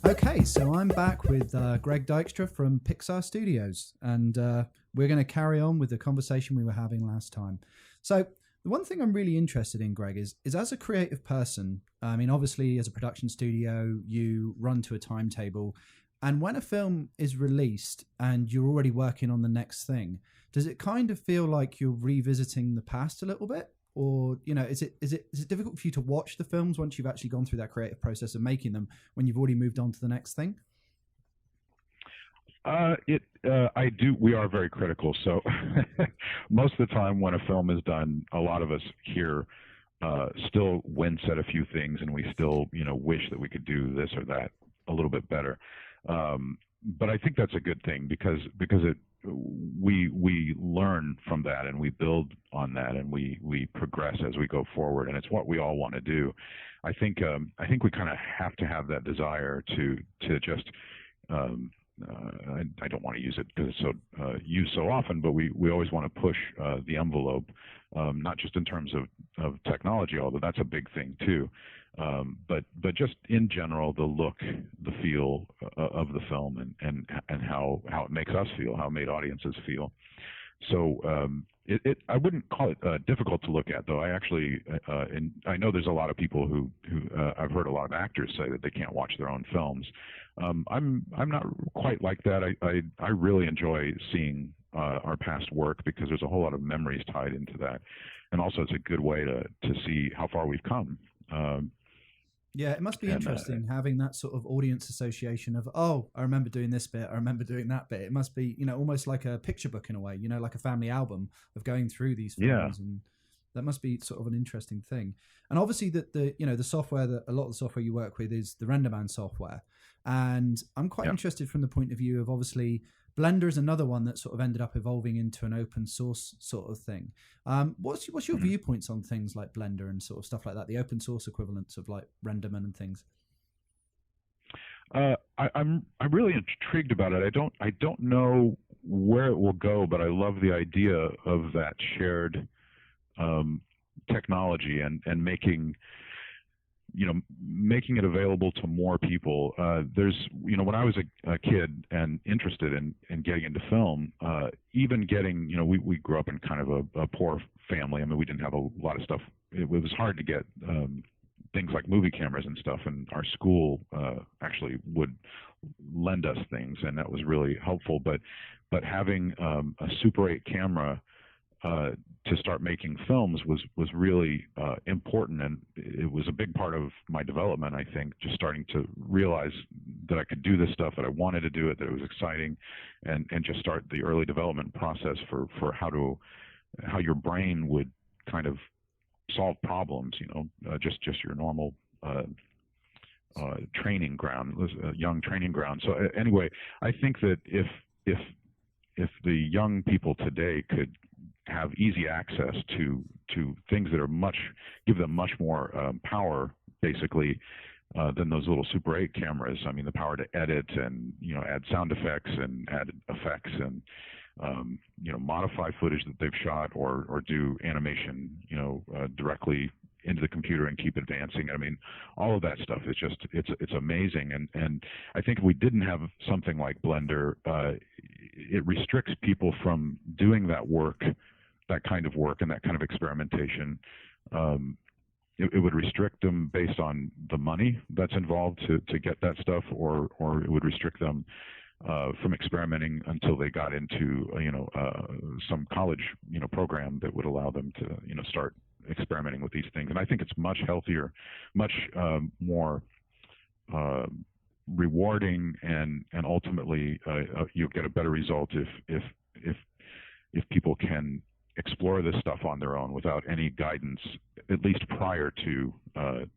Okay, so I'm back with Greg Dykstra from Pixar Studios, and we're going to carry on with the conversation we were having last time. So, the one thing I'm really interested in, Greg, is as a creative person, I mean, obviously, as a production studio, you run to a timetable, and when a film is released and you're already working on the next thing, does it kind of feel like you're revisiting the past a little bit? Or is it difficult for you to watch the films once you've actually gone through that creative process of making them when you've already moved on to the next thing? I do. We are very critical. So most of the time when a film is done, a lot of us here still wince at a few things, and we still, wish that we could do this or that a little bit better. But I think that's a good thing because we learn from that, and we build on that, and we progress as we go forward, and it's what we all want to do. I think we kind of have to have that desire to just I don't want to use it because it's so used so often, but we always want to push the envelope, not just in terms of technology, although that's a big thing too, but just in general, the look, the feel of the film, and how it makes us feel, how it made audiences feel. So I wouldn't call it difficult to look at, though. I actually, and I know there's a lot of people who I've heard a lot of actors say that they can't watch their own films. I'm not quite like that. I really enjoy seeing our past work because there's a whole lot of memories tied into that, and also it's a good way to see how far we've come. Yeah, it must be interesting having that sort of audience association of, oh, I remember doing this bit, I remember doing that bit. It must be, almost like a picture book in a way, like a family album of going through these films. And that must be sort of an interesting thing. And obviously the software, that a lot of the software you work with is the RenderMan software. And I'm quite interested from the point of view of, obviously, Blender is another one that sort of ended up evolving into an open source sort of thing. What's your viewpoints on things like Blender and sort of stuff like that, the open source equivalents of like RenderMan and things? I'm really intrigued about it. I don't know where it will go, but I love the idea of that shared technology and making it available to more people. There's, when I was a kid and interested in getting into film, even getting, we grew up in kind of a poor family. I mean, we didn't have a lot of stuff. It was hard to get things like movie cameras and stuff, and our school actually would lend us things, and that was really helpful. But having a Super 8 camera to start making films was really important, and it was a big part of my development. I think just starting to realize that I could do this stuff, that I wanted to do it, that it was exciting, and just start the early development process for how your brain would kind of solve problems. Just your normal training ground, young training ground. So anyway, I think that if the young people today could have easy access to things that give them much more power, basically, than those little Super 8 cameras. I mean, the power to edit and add sound effects and add effects and modify footage that they've shot or do animation directly into the computer and keep advancing. I mean, all of that stuff is just it's amazing. And I think if we didn't have something like Blender, it restricts people from doing that work, that kind of work and that kind of experimentation. It would restrict them based on the money that's involved to get that stuff, or it would restrict them from experimenting until they got into some college program that would allow them to start experimenting with these things. And I think it's much healthier, much more rewarding, and ultimately you'll get a better result if people can explore this stuff on their own without any guidance, at least prior to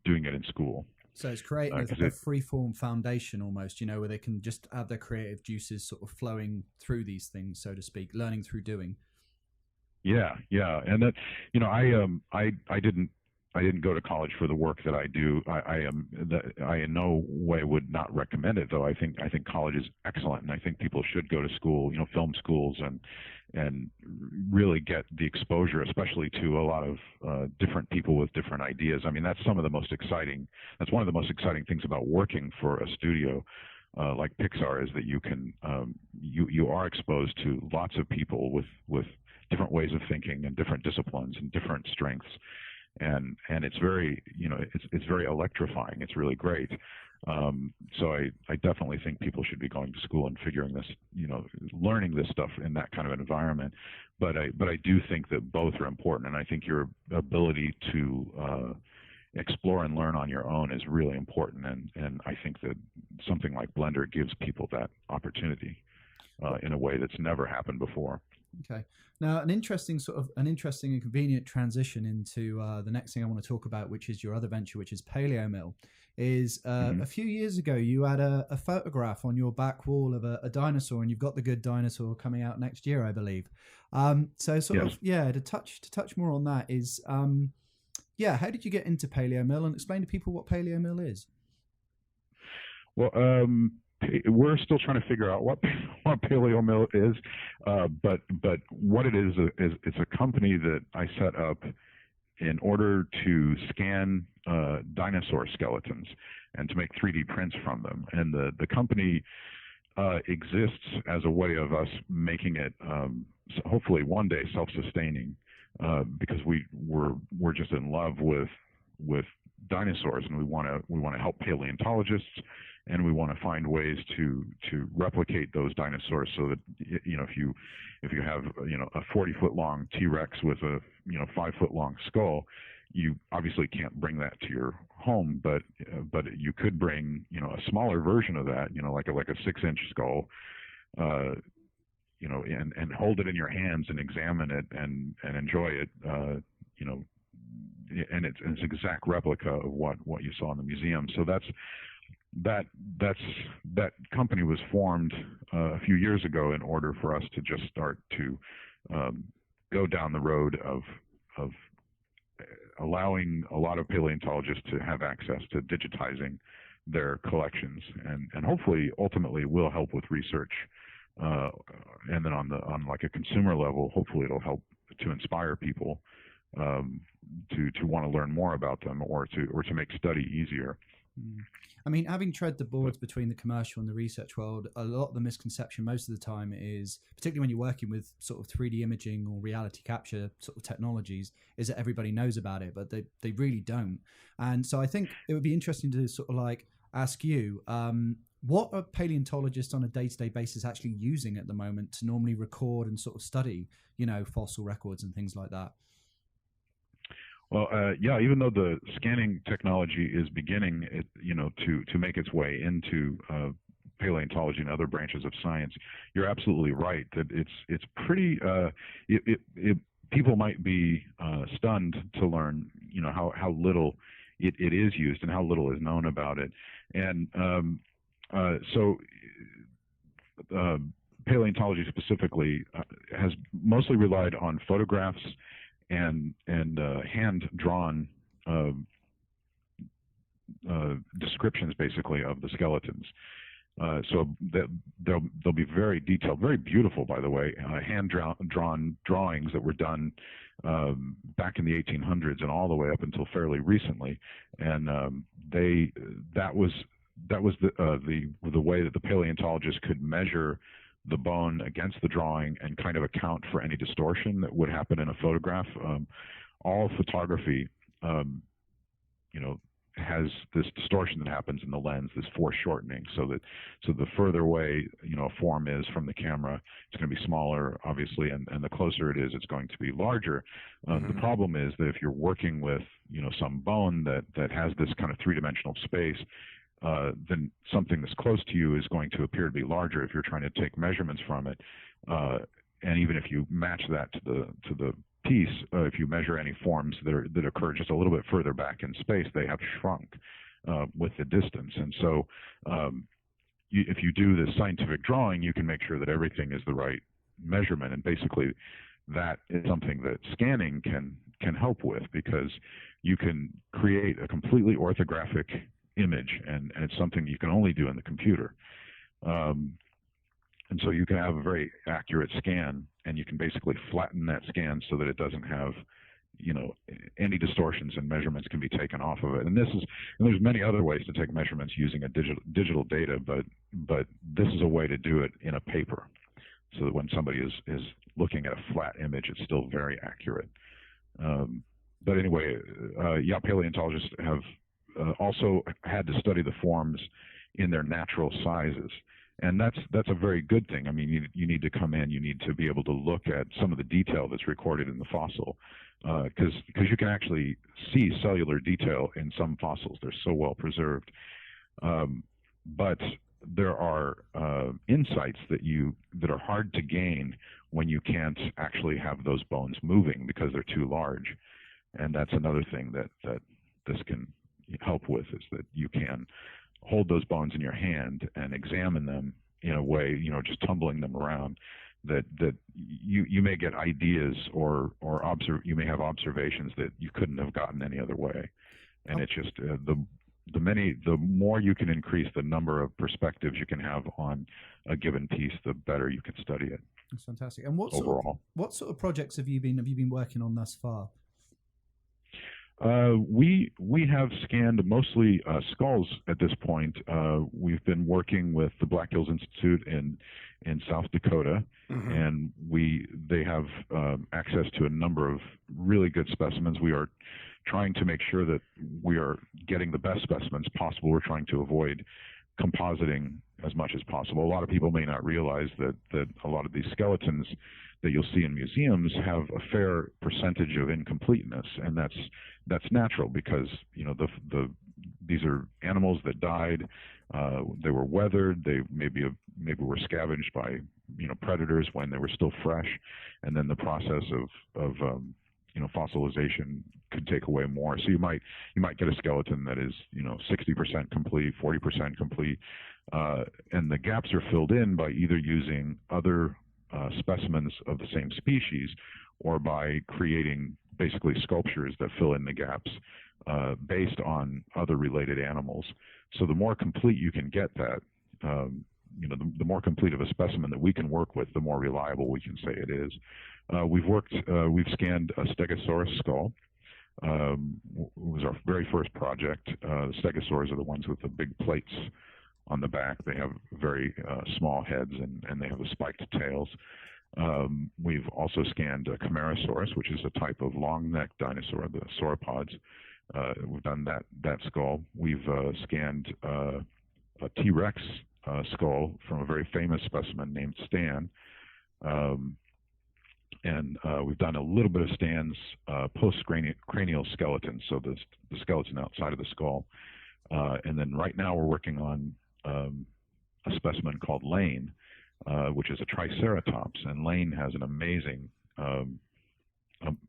doing it in school. So it's creating a free-form foundation almost, where they can just have their creative juices sort of flowing through these things, so to speak, learning through doing. Yeah, and that I didn't I didn't go to college for the work that I do. I in no way would not recommend it, though. I think college is excellent, and I think people should go to school, film schools, and really get the exposure, especially to a lot of different people with different ideas. I mean, that's one of the most exciting things about working for a studio like Pixar, is that you can you are exposed to lots of people with different ways of thinking and different disciplines and different strengths, and it's very it's very electrifying. It's really great. So I definitely think people should be going to school and figuring this, learning this stuff in that kind of environment. But I do think that both are important, and I think your ability to explore and learn on your own is really important. And I think that something like Blender gives people that opportunity in a way that's never happened before. Okay. Now, an interesting and convenient transition into the next thing I want to talk about, which is your other venture, which is Paleomill. Is a few years ago you had a photograph on your back wall of a dinosaur, and you've got the good dinosaur coming out next year, I believe. So to touch more on that is how did you get into Paleomill, and explain to people what Paleomill is? Well, we're still trying to figure out what Paleomill is, but what it is it's a company that I set up in order to scan dinosaur skeletons and to make 3D prints from them. And the company exists as a way of us making it hopefully one day self-sustaining, because we're just in love with dinosaurs, and we want to help paleontologists, and we want to find ways to replicate those dinosaurs, so that if you have a 40-foot long T-Rex with a 5-foot long skull, you obviously can't bring that to your home, but you could bring a smaller version of that, like a 6-inch skull, and hold it in your hands and examine it and enjoy it, and it's an exact replica of what you saw in the museum. So that company was formed a few years ago in order for us to just start to go down the road of allowing a lot of paleontologists to have access to digitizing their collections, and hopefully ultimately will help with research, and then on like a consumer level, hopefully it'll help to inspire people to want to learn more about them, or to make study easier. I mean, having tread the boards between the commercial and the research world, a lot of the misconception most of the time is, particularly when you're working with sort of 3D imaging or reality capture sort of technologies, is that everybody knows about it, but they really don't. And so I think it would be interesting to sort of like ask you, what are paleontologists on a day-to-day basis actually using at the moment to normally record and sort of study, fossil records and things like that? Well, even though the scanning technology is beginning, to make its way into paleontology and other branches of science, you're absolutely right that it's pretty. People might be stunned to learn, how little it is used and how little is known about it, and so paleontology specifically has mostly relied on photographs and hand-drawn descriptions, basically, of the skeletons. So they'll be very detailed, very beautiful, by the way, hand-drawn drawings that were done back in the 1800s and all the way up until fairly recently. And that was the way that the paleontologists could measure the bone against the drawing and kind of account for any distortion that would happen in a photograph. All photography, has this distortion that happens in the lens, this foreshortening, so the further away a form is from the camera, it's going to be smaller, obviously, and the closer it is, it's going to be larger. The problem is that if you're working with some bone that has this kind of three-dimensional space, then something that's close to you is going to appear to be larger if you're trying to take measurements from it. And even if you match that to the piece, if you measure any forms that occur just a little bit further back in space, they have shrunk with the distance. And so if you do this scientific drawing, you can make sure that everything is the right measurement. And basically that is something that scanning can help with, because you can create a completely orthographic image, and it's something you can only do in the computer. And so you can have a very accurate scan, and you can basically flatten that scan so that it doesn't have, any distortions, and measurements can be taken off of it. And there's many other ways to take measurements using a digital data, but this is a way to do it in a paper, so that when somebody is looking at a flat image, it's still very accurate. But anyway, paleontologists have also had to study the forms in their natural sizes. And that's a very good thing. I mean, you need to come in, you need to be able to look at some of the detail that's recorded in the fossil, because you can actually see cellular detail in some fossils. They're so well preserved. But there are insights that are hard to gain when you can't actually have those bones moving because they're too large. And that's another thing that this can help with, is that you can hold those bones in your hand and examine them in a way, just tumbling them around, that you may get ideas or you may have observations that you couldn't have gotten any other way. And it's just the more you can increase the number of perspectives you can have on a given piece, the better you can study it. That's fantastic. And what sort of projects have you been working on thus far? We have scanned mostly skulls at this point. We've been working with the Black Hills Institute in South Dakota, mm-hmm. and they have access to a number of really good specimens. We are trying to make sure that we are getting the best specimens possible. We're trying to avoid compositing as much as possible. A lot of people may not realize that a lot of these skeletons that you'll see in museums have a fair percentage of incompleteness, and that's natural, because these are animals that died. They were weathered. They maybe were scavenged by predators when they were still fresh, and then the process of fossilization could take away more. So you might get a skeleton that is 60% complete, 40% complete, and the gaps are filled in by either using other specimens of the same species, or by creating basically sculptures that fill in the gaps based on other related animals. So the more complete you can get that, the more complete of a specimen that we can work with, the more reliable we can say it is. We've scanned a Stegosaurus skull. It was our very first project. The Stegosaurs are the ones with the big plates on the back. They have very small heads, and they have the spiked tails. We've also scanned a Camarasaurus, which is a type of long-necked dinosaur, the sauropods. We've done that skull. We've scanned a T-Rex skull from a very famous specimen named Stan. And we've done a little bit of Stan's post-cranial skeleton, so the skeleton outside of the skull. And then right now we're working on a specimen called Lane, which is a Triceratops. And Lane has an amazing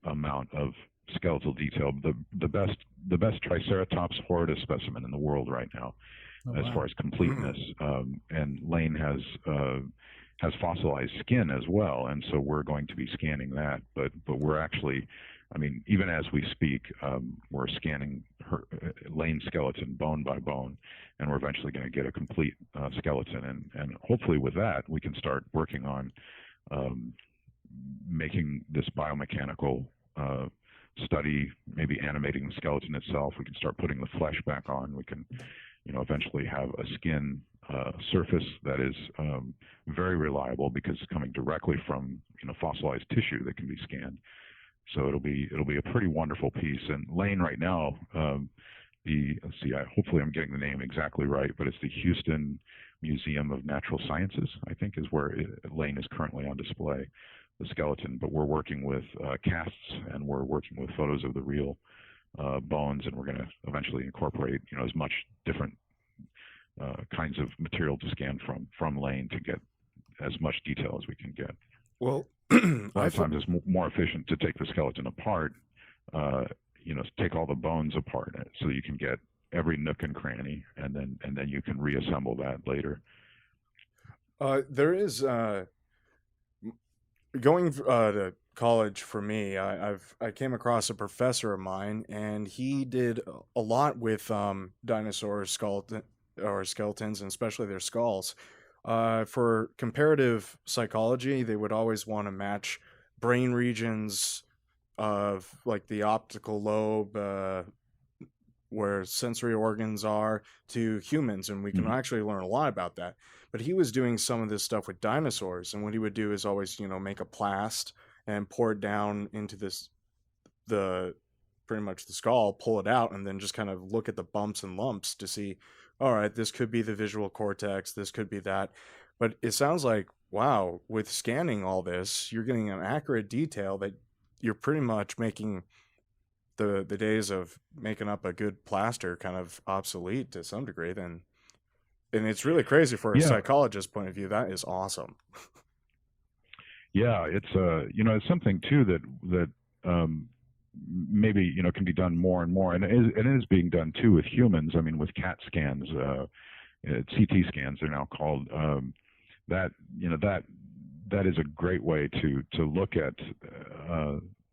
amount of skeletal detail. The best Triceratops horridus specimen in the world right now, as far as completeness. And Lane has fossilized skin as well, and so we're going to be scanning that. But we're actually, even as we speak, we're scanning Lane's skeleton bone by bone, and we're eventually going to get a complete skeleton. And hopefully with that, we can start working on making this biomechanical study, maybe animating the skeleton itself. We can start putting the flesh back on. We can, eventually have a skin surface that is very reliable, because it's coming directly from fossilized tissue that can be scanned. So it'll be a pretty wonderful piece. And Lane right now, hopefully I'm getting the name exactly right, but it's the Houston Museum of Natural Sciences, I think, is where Lane is currently on display, the skeleton. But we're working with casts, and we're working with photos of the real bones, and we're going to eventually incorporate as much different kinds of material to scan from Lane to get as much detail as we can get. Well, a lot of times it's more efficient to take the skeleton apart, take all the bones apart, so you can get every nook and cranny, and then you can reassemble that later. There is going to college for me. I came across a professor of mine, and he did a lot with dinosaur skeletons, and especially their skulls. For comparative psychology, they would always want to match brain regions of like the optical lobe, where sensory organs are, to humans, and we can Mhm. actually learn a lot about that. But he was doing some of this stuff with dinosaurs, and what he would do is always, make a plast and pour it down into the pretty much the skull, pull it out, and then just kind of look at the bumps and lumps to see, all right, this could be the visual cortex, this could be that. But it sounds like, wow, with scanning all this, you're getting an accurate detail that you're pretty much making the days of making up a good plaster kind of obsolete to some degree. Then, and it's really crazy for a Yeah, psychologist point of view. That is awesome. yeah, it's something too that maybe can be done more and more, and it is being done too with humans. I mean, with CAT scans, CT scans, they're now called. That that is a great way to look at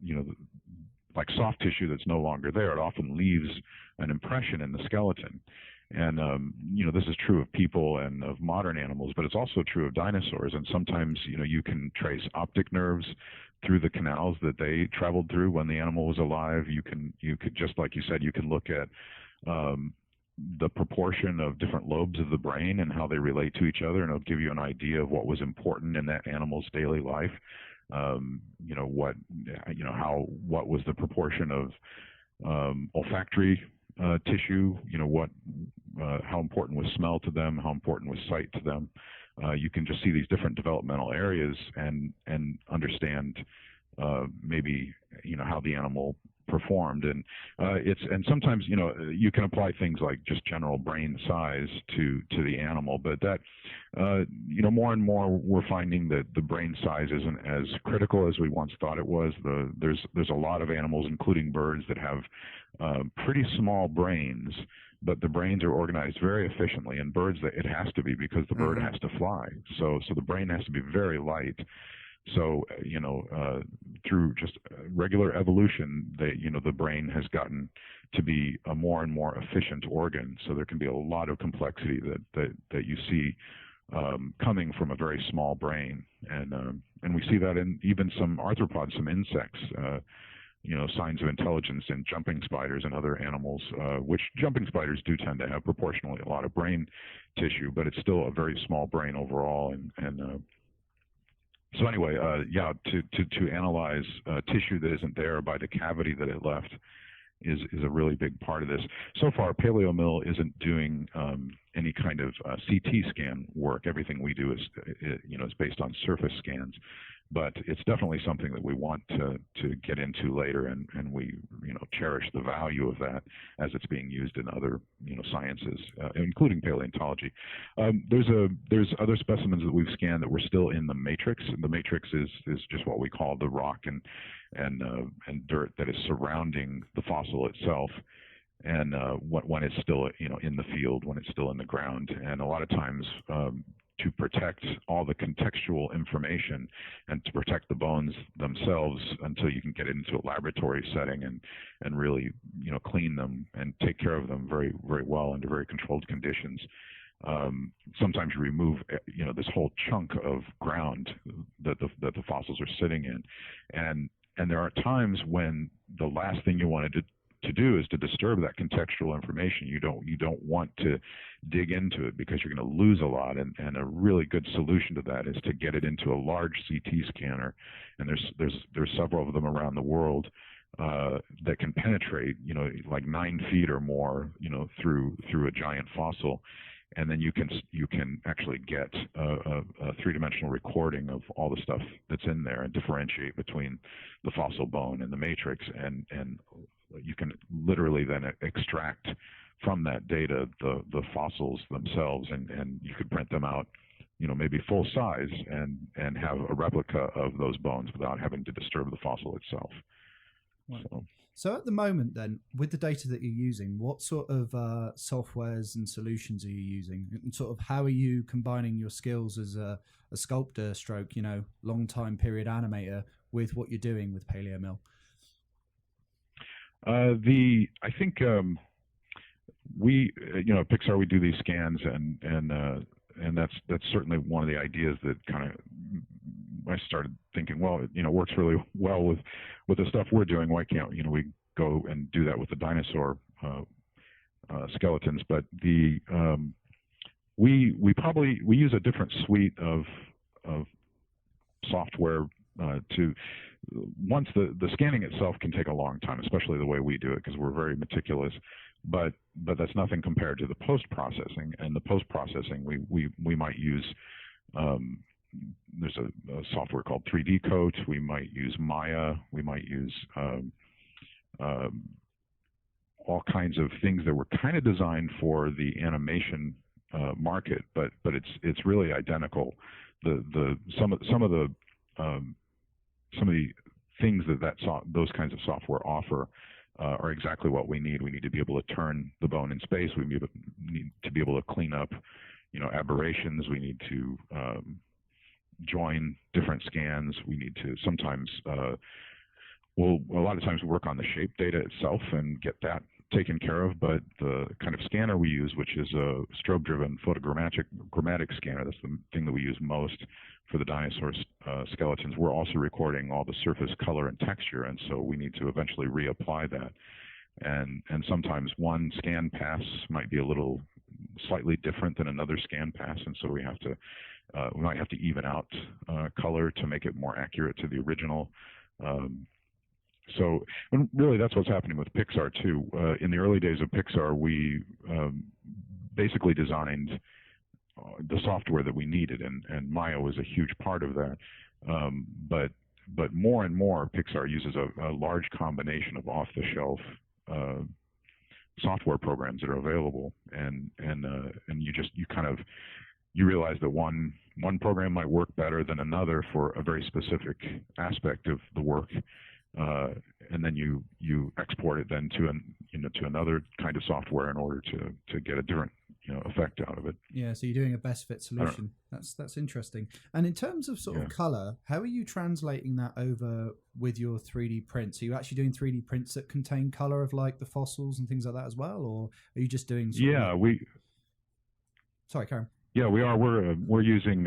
you know like soft tissue that's no longer there. It often leaves an impression in the skeleton. And, this is true of people and of modern animals, but it's also true of dinosaurs. And sometimes, you can trace optic nerves through the canals that they traveled through when the animal was alive. You could, just like you said, you can look at the proportion of different lobes of the brain and how they relate to each other, and it'll give you an idea of what was important in that animal's daily life. What was the proportion of olfactory tissue, how important was smell to them, how important was sight to them. You can just see these different developmental areas and understand maybe how the animal performed. And sometimes you can apply things like just general brain size to the animal, but that more and more we're finding that the brain size isn't as critical as we once thought it was. There's a lot of animals, including birds, that have pretty small brains, but the brains are organized very efficiently. In birds, it has to be, because the bird has to fly. So the brain has to be very light. So through just regular evolution, the brain has gotten to be a more and more efficient organ. So there can be a lot of complexity that you see coming from a very small brain, and we see that in even some arthropods, some insects. Signs of intelligence in jumping spiders and other animals, which jumping spiders do tend to have proportionally a lot of brain tissue, but it's still a very small brain overall. So anyway, to analyze tissue that isn't there by the cavity that it left is a really big part of this. So far, Paleomill isn't doing any kind of CT scan work. Everything we do is based on surface scans. But it's definitely something that we want to get into later, and we cherish the value of that as it's being used in other sciences, including paleontology. There's other specimens that we've scanned that were still in the matrix, and the matrix is just what we call the rock and dirt that is surrounding the fossil itself. And when it's still in the field, when it's still in the ground, and a lot of times to protect all the contextual information and to protect the bones themselves until you can get it into a laboratory setting and really clean them and take care of them very, very well under very controlled conditions. Sometimes you remove this whole chunk of ground that the fossils are sitting in, and there are times when the last thing you want to do is to disturb that contextual information. You don't want to dig into it because you're going to lose a lot. And a really good solution to that is to get it into a large CT scanner. And there's several of them around the world that can penetrate like 9 feet or more through a giant fossil. And then you can actually get a three-dimensional recording of all the stuff that's in there and differentiate between the fossil bone and the matrix, and you can literally then extract from that data the fossils themselves, and you could print them out, maybe full size, and have a replica of those bones without having to disturb the fossil itself. Right. So at the moment then, with the data that you're using, what sort of softwares and solutions are you using? And sort of how are you combining your skills as a sculptor stroke, long time period animator with what you're doing with Paleomill? I think we, at Pixar, we do these scans, and that's certainly one of the ideas that kind of I started thinking, well, it works really well with the stuff we're doing. Why can't we go and do that with the dinosaur skeletons? But we use a different suite of software to. Once the scanning itself can take a long time, especially the way we do it, because we're very meticulous. But that's nothing compared to the post processing. And the post processing, we might use there's a software called 3D Coat. We might use Maya. We might use all kinds of things that were kind of designed for the animation market, but it's really identical. Some of the things those kinds of software offer are exactly what we need. We need to be able to turn the bone in space. We need to be able to clean up, aberrations. We need to join different scans. We need to sometimes, a lot of times we work on the shape data itself and get that taken care of. But the kind of scanner we use, which is a strobe-driven photogrammatic scanner, that's the thing that we use most for the dinosaur skeletons. We're also recording all the surface color and texture, and so we need to eventually reapply that. And sometimes one scan pass might be a little slightly different than another scan pass, and so we might have to even out color to make it more accurate to the original. So really, that's what's happening with Pixar too. In the early days of Pixar, we basically designed the software that we needed, and Maya was a huge part of that. But more and more, Pixar uses a large combination of off-the-shelf software programs that are available, and you realize that one program might work better than another for a very specific aspect of the work. And then you export it then to another kind of software in order to get a different effect out of it. Yeah, so you're doing a best fit solution. That's interesting. And in terms of sort of color, how are you translating that over with your 3D prints? Are you actually doing 3D prints that contain color of like the fossils and things like that as well, or are you just doing? Sorry, Karen. Yeah, we are. We're using.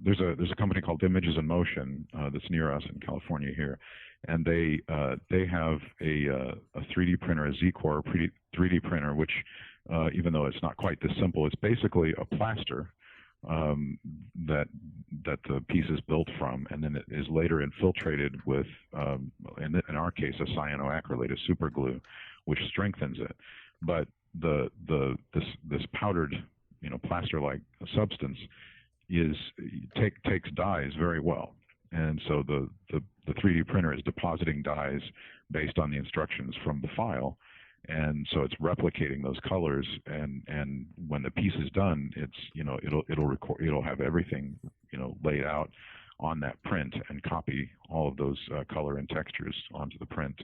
There's a company called Images in Motion that's near us in California here, and they have a 3D printer, a Z-Core 3D printer, which even though it's not quite this simple, it's basically a plaster that the piece is built from, and then it is later infiltrated with, in our case, a cyanoacrylate, a super glue, which strengthens it. But this powdered plaster-like substance takes dyes very well, and so the 3D printer is depositing dyes based on the instructions from the file, and so it's replicating those colors. And when the piece is done, it'll have everything laid out on that print and copy all of those color and textures onto the print,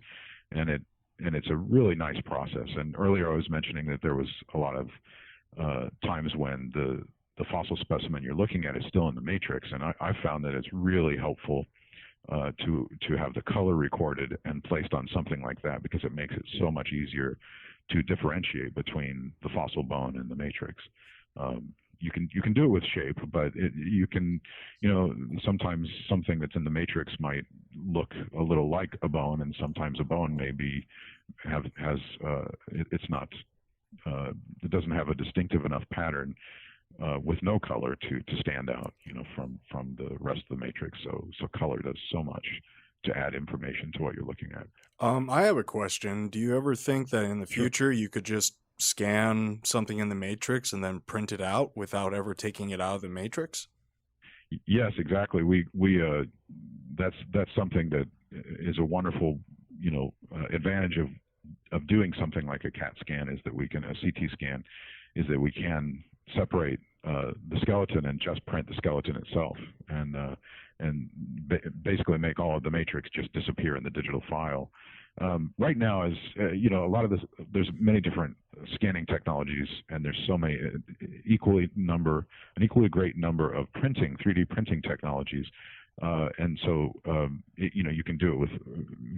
and it's a really nice process. And earlier I was mentioning that there was a lot of times when the fossil specimen you're looking at is still in the matrix, and I found that it's really helpful to have the color recorded and placed on something like that, because it makes it so much easier to differentiate between the fossil bone and the matrix. You can do it with shape, but you can sometimes something that's in the matrix might look a little like a bone, and sometimes a bone maybe it doesn't have a distinctive enough pattern with no color to stand out, from the rest of the matrix. So color does so much to add information to what you're looking at. I have a question. Do you ever think that in the future you could just scan something in the matrix and then print it out without ever taking it out of the matrix? Yes, exactly. That's something that is a wonderful, advantage of doing something like a CAT scan, is that a CT scan, is that we can separate the skeleton and just print the skeleton itself, and basically make all of the matrix just disappear in the digital file. Right now, as a lot of this, there's many different scanning technologies, and there's so many an equally great number of 3D printing technologies. And so, you can do it with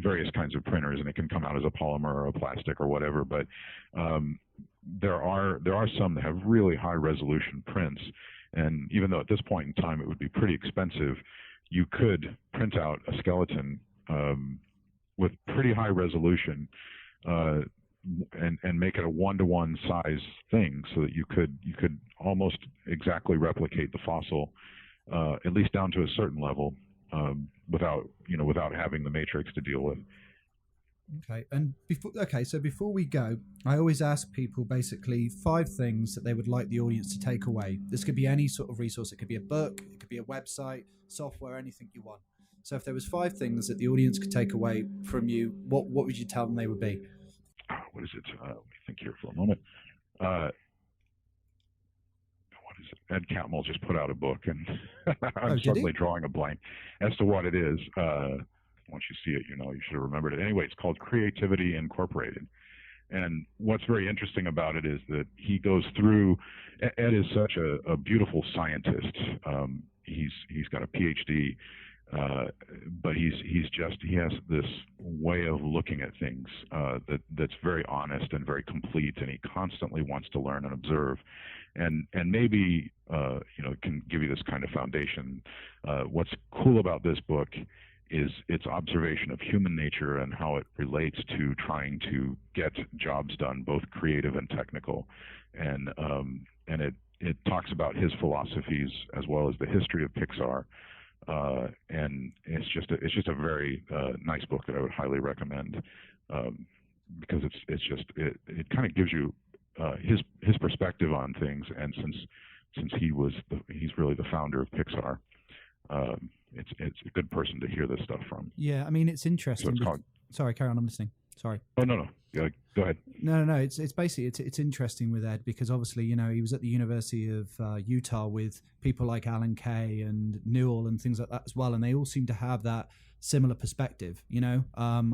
various kinds of printers, and it can come out as a polymer or a plastic or whatever. But there are some that have really high resolution prints, and even though at this point in time it would be pretty expensive, you could print out a skeleton with pretty high resolution and make it a 1-to-1 size thing, so that you could almost exactly replicate the fossil, at least down to a certain level, without having the matrix to deal with. Okay, and before we go, I always ask people basically 5 things that they would like the audience to take away. This could be any sort of resource. It could be a book, it could be a website, software, anything you want. So if there was 5 things that the audience could take away from you, what would you tell them they would be? What is it? Let me think here for a moment. What is it? Ed Catmull just put out a book, and I'm suddenly drawing a blank as to what it is. Once you see it, you should have remembered it. Anyway, it's called Creativity Incorporated. And what's very interesting about it is that he goes through. Ed is such a beautiful scientist. He's got a PhD, but he has this way of looking at things that's very honest and very complete, and he constantly wants to learn and observe. And maybe can give you this kind of foundation. What's cool about this book is its observation of human nature and how it relates to trying to get jobs done, both creative and technical. And it talks about his philosophies as well as the history of Pixar. And it's just a very nice book that I would highly recommend, because it kind of gives you his perspective on things. And since he's really the founder of Pixar, it's a good person to hear this stuff from. Yeah, I mean, it's interesting. So sorry, carry on. I'm listening. Sorry. Oh, no. Yeah, go ahead. No. It's basically it's interesting with Ed, because obviously he was at the University of Utah with people like Alan Kay and Newell and things like that as well, and they all seem to have that similar perspective. I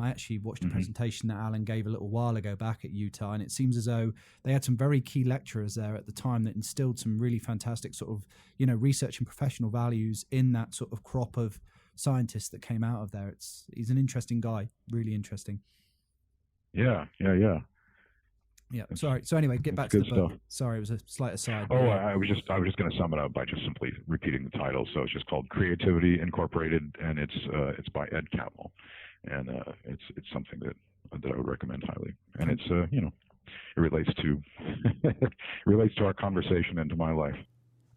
actually watched a presentation that Alan gave a little while ago back at Utah, and it seems as though they had some very key lecturers there at the time that instilled some really fantastic sort of research and professional values in that sort of crop of scientists that came out of there. He's an interesting guy, really interesting. Yeah. Sorry. So anyway, get back to the book. Stuff. Sorry, it was a slight aside. Oh, I was just going to sum it up by just simply repeating the title. So it's just called Creativity Incorporated, and it's by Ed Catmull, and it's something that I would recommend highly. And it's it relates to our conversation and to my life.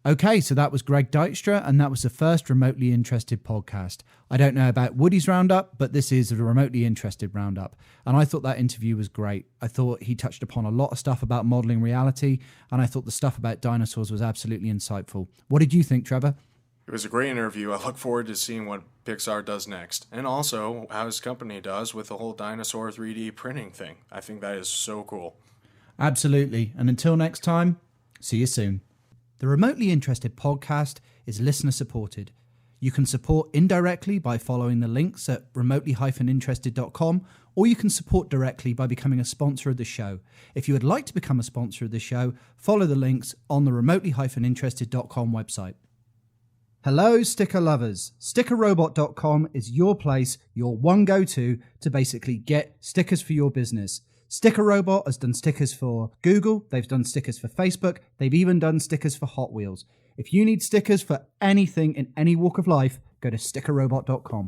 Okay, so that was Greg Dykstra, and that was the first Remotely Interested podcast. I don't know about Woody's Roundup, but this is a Remotely Interested Roundup. And I thought that interview was great. I thought he touched upon a lot of stuff about modeling reality, and I thought the stuff about dinosaurs was absolutely insightful. What did you think, Trevor? It was a great interview. I look forward to seeing what Pixar does next, and also how his company does with the whole dinosaur 3D printing thing. I think that is so cool. Absolutely. And until next time, see you soon. The Remotely Interested podcast is listener supported. You can support indirectly by following the links at remotely-interested.com, or you can support directly by becoming a sponsor of the show. If you would like to become a sponsor of the show, follow the links on the remotely-interested.com website. Hello, sticker lovers. Stickerrobot.com is your place, your one go-to to basically get stickers for your business. Sticker Robot has done stickers for Google, they've done stickers for Facebook, they've even done stickers for Hot Wheels. If you need stickers for anything in any walk of life, go to stickerrobot.com.